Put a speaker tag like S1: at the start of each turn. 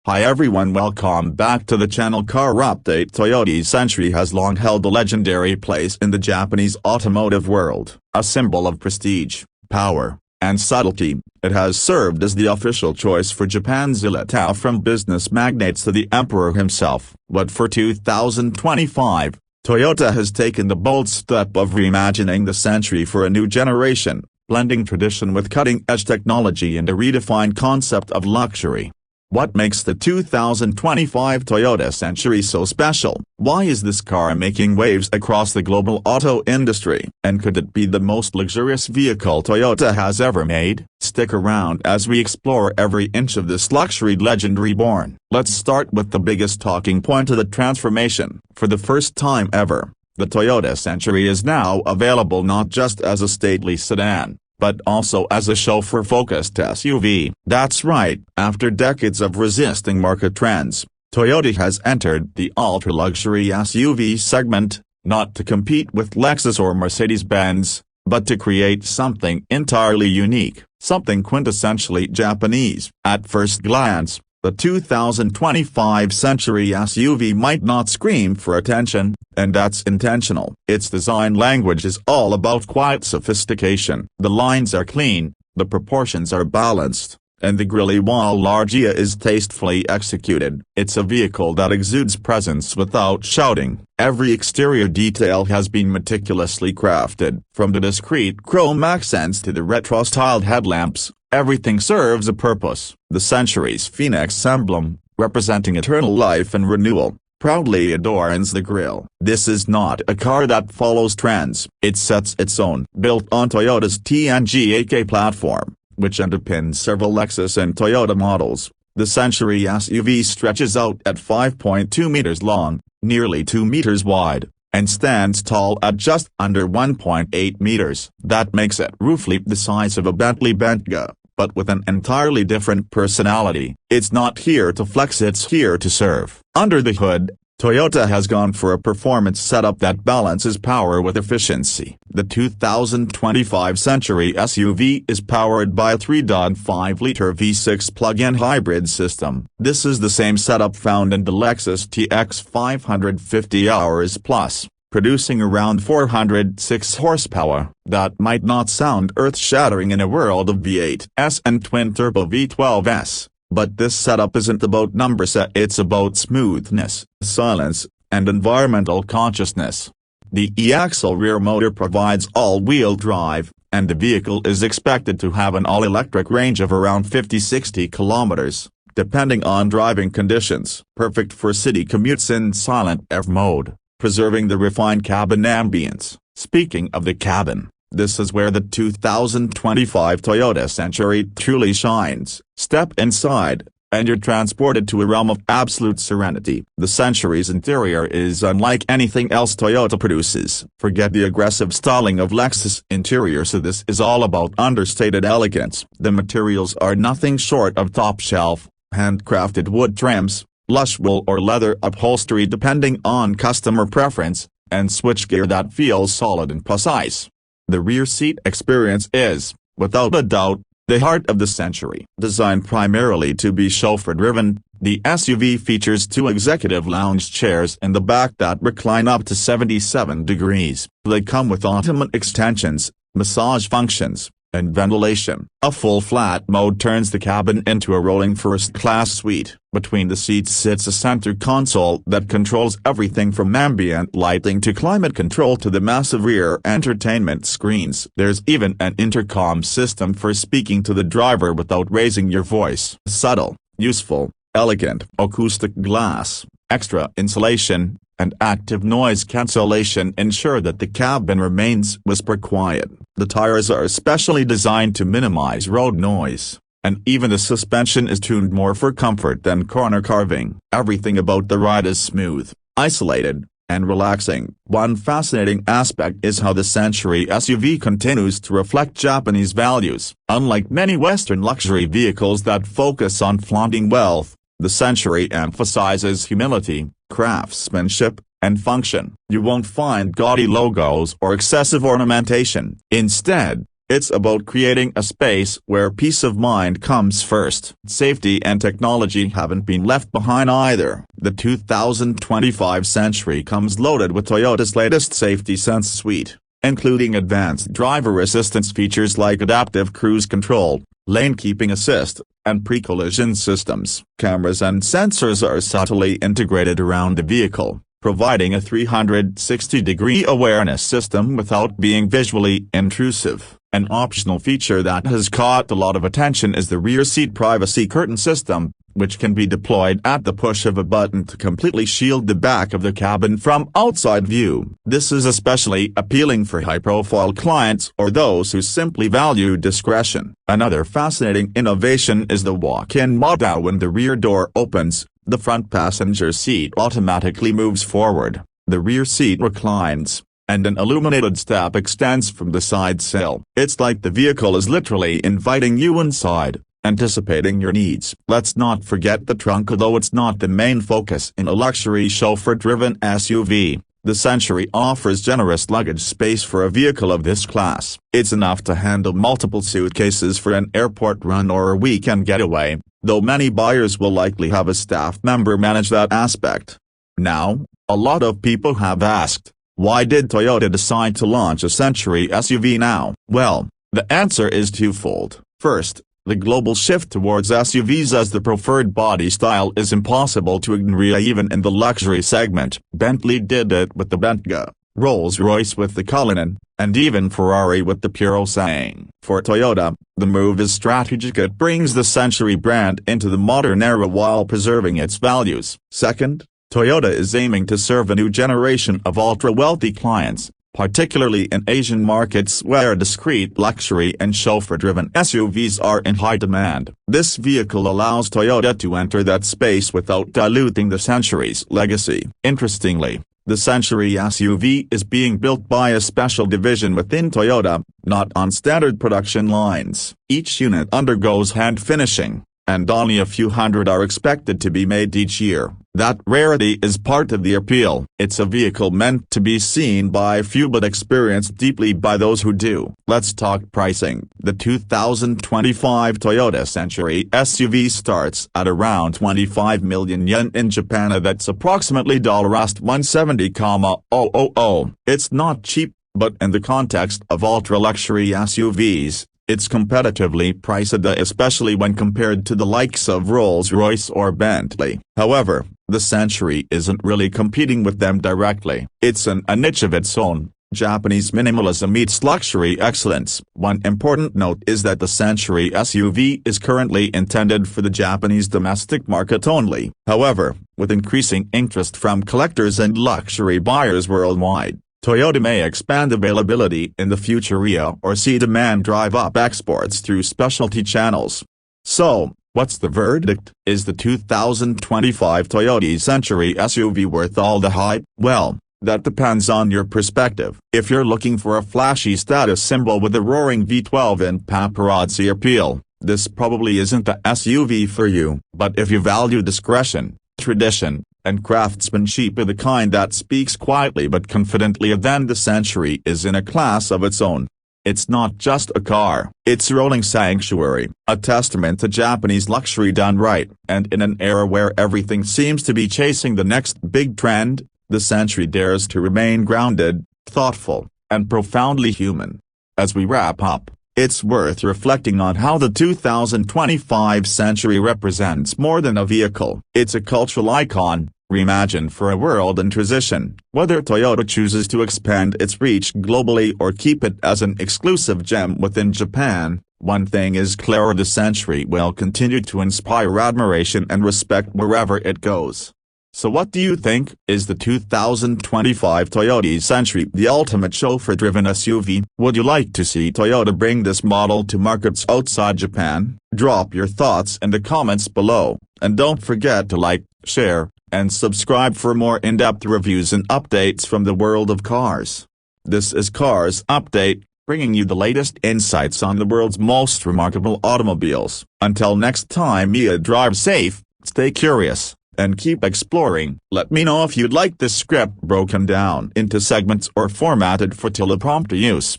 S1: Hi everyone, welcome back to the channel. Car Update. Toyota's Century has long held a legendary place in the Japanese automotive world. A symbol of prestige, power, and subtlety, it has served as the official choice for Japan's elite, from business magnates to the emperor himself. But for 2025, Toyota has taken the bold step of reimagining the Century for a new generation, blending tradition with cutting-edge technology and a redefined concept of luxury. What makes the 2025 Toyota Century so special? Why is this car making waves across the global auto industry? And could it be the most luxurious vehicle Toyota has ever made? Stick around as we explore every inch of this luxury legend reborn. Let's start with the biggest talking point of the transformation. For the first time ever, the Toyota Century is now available not just as a stately sedan, but also as a chauffeur-focused SUV. That's right, after decades of resisting market trends, Toyota has entered the ultra-luxury SUV segment, not to compete with Lexus or Mercedes-Benz, but to create something entirely unique, something quintessentially Japanese. At first glance, the 2025 Century SUV might not scream for attention, and that's intentional. Its design language is all about quiet sophistication. The lines are clean, the proportions are balanced, and the grille wall largia is tastefully executed. It's a vehicle that exudes presence without shouting. Every exterior detail has been meticulously crafted. From the discreet chrome accents to the retro-styled headlamps, everything serves a purpose. The Century's Phoenix emblem, representing eternal life and renewal, proudly adorns the grille. This is not a car that follows trends. It sets its own. Built on Toyota's TNGA platform, which underpins several Lexus and Toyota models, the Century SUV stretches out at 5.2 meters long, nearly 2 meters wide, and stands tall at just under 1.8 meters. That makes it roughly the size of a Bentley Bentayga, but with an entirely different personality. It's not here to flex, it's here to serve. Under the hood, Toyota has gone for a performance setup that balances power with efficiency. The 2025 Century SUV is powered by a 3.5-liter V6 plug-in hybrid system. This is the same setup found in the Lexus TX 550 Hours Plus, producing around 406 horsepower. That might not sound earth-shattering in a world of V8s and twin-turbo V12s. But this setup isn't about numbers, it's about smoothness, silence, and environmental consciousness. The e-axle rear motor provides all-wheel drive, and the vehicle is expected to have an all-electric range of around 50-60 kilometers, depending on driving conditions. Perfect for city commutes in silent F mode, preserving the refined cabin ambience. Speaking of the cabin, this is where the 2025 Toyota Century truly shines. Step inside, and you're transported to a realm of absolute serenity. The Century's interior is unlike anything else Toyota produces. Forget the aggressive styling of Lexus interiors, so this is all about understated elegance. The materials are nothing short of top-shelf, handcrafted wood trims, lush wool or leather upholstery depending on customer preference, and switchgear that feels solid and precise. The rear seat experience is, without a doubt, the heart of the Century. Designed primarily to be chauffeur-driven, the SUV features 2 executive lounge chairs in the back that recline up to 77 degrees. They come with ottoman extensions, massage functions, and ventilation. A full flat mode turns the cabin into a rolling first-class suite. Between the seats sits a center console that controls everything from ambient lighting to climate control to the massive rear entertainment screens. There's even an intercom system for speaking to the driver without raising your voice. Subtle, useful, elegant acoustic glass, extra insulation, and active noise cancellation ensure that the cabin remains whisper quiet. The tires are specially designed to minimize road noise, and even the suspension is tuned more for comfort than corner carving. Everything about the ride is smooth, isolated, and relaxing. One fascinating aspect is how the Century SUV continues to reflect Japanese values. Unlike many Western luxury vehicles that focus on flaunting wealth, the Century emphasizes humility, craftsmanship, and function. You won't find gaudy logos or excessive ornamentation. Instead, It's about creating a space where peace of mind comes first. Safety and technology haven't been left behind either. The 2025 Century comes loaded with Toyota's latest Safety Sense suite, including advanced driver assistance features like adaptive cruise control, lane keeping assist, and pre-collision systems. Cameras and sensors are subtly integrated around the vehicle, providing a 360-degree awareness system without being visually intrusive. An optional feature that has caught a lot of attention is the rear seat privacy curtain system, which can be deployed at the push of a button to completely shield the back of the cabin from outside view. This is especially appealing for high-profile clients or those who simply value discretion. Another fascinating innovation is the walk-in mode. When the rear door opens, the front passenger seat automatically moves forward, the rear seat reclines, and an illuminated step extends from the side sill. It's like the vehicle is literally inviting you inside, anticipating your needs. Let's not forget the trunk. Although it's not the main focus in a luxury chauffeur-driven SUV, the Century offers generous luggage space for a vehicle of this class. It's enough to handle multiple suitcases for an airport run or a weekend getaway, though many buyers will likely have a staff member manage that aspect. Now, a lot of people have asked, why did Toyota decide to launch a Century SUV now? Well, the answer is twofold. First, the global shift towards SUVs as the preferred body style is impossible to ignore even in the luxury segment. Bentley did it with the Bentayga, Rolls-Royce with the Cullinan, and even Ferrari with the Purosangue. For Toyota, the move is strategic. It brings the Century brand into the modern era while preserving its values. Second, Toyota is aiming to serve a new generation of ultra-wealthy clients, particularly in Asian markets where discreet luxury and chauffeur-driven SUVs are in high demand. This vehicle allows Toyota to enter that space without diluting the Century's legacy. Interestingly, the Century SUV is being built by a special division within Toyota, not on standard production lines. Each unit undergoes hand finishing, and only a few hundred are expected to be made each year. That rarity is part of the appeal. It's a vehicle meant to be seen by few but experienced deeply by those who do. Let's talk pricing. The 2025 Toyota Century SUV starts at around 25 million yen in Japan. That's approximately $170,000. It's not cheap, but in the context of ultra-luxury SUVs, it's competitively priced, especially when compared to the likes of Rolls-Royce or Bentley. However, the Century isn't really competing with them directly. It's a niche of its own. Japanese minimalism meets luxury excellence. One important note is that the Century SUV is currently intended for the Japanese domestic market only. However, with increasing interest from collectors and luxury buyers worldwide, Toyota may expand availability in the future or see demand drive up exports through specialty channels. So, what's the verdict? Is the 2025 Toyota Century SUV worth all the hype? Well, that depends on your perspective. If you're looking for a flashy status symbol with a roaring V12 and paparazzi appeal, this probably isn't the SUV for you. But if you value discretion, tradition, and craftsmanship of the kind that speaks quietly but confidently, then the Century is in a class of its own. It's not just a car, it's a rolling sanctuary, a testament to Japanese luxury done right. And in an era where everything seems to be chasing the next big trend, the Century dares to remain grounded, thoughtful, and profoundly human. As we wrap up, it's worth reflecting on how the 2025 Century represents more than a vehicle. It's a cultural icon, reimagined for a world in transition. Whether Toyota chooses to expand its reach globally or keep it as an exclusive gem within Japan, one thing is clear: the Century will continue to inspire admiration and respect wherever it goes. So what do you think? Is the 2025 Toyota Century the ultimate chauffeur-driven SUV? Would you like to see Toyota bring this model to markets outside Japan? Drop your thoughts in the comments below, and don't forget to like, share, and subscribe for more in-depth reviews and updates from the world of cars. This is Cars Update, bringing you the latest insights on the world's most remarkable automobiles. Until next time, drive safe, stay curious, and keep exploring. Let me know if you'd like this script broken down into segments or formatted for teleprompter use.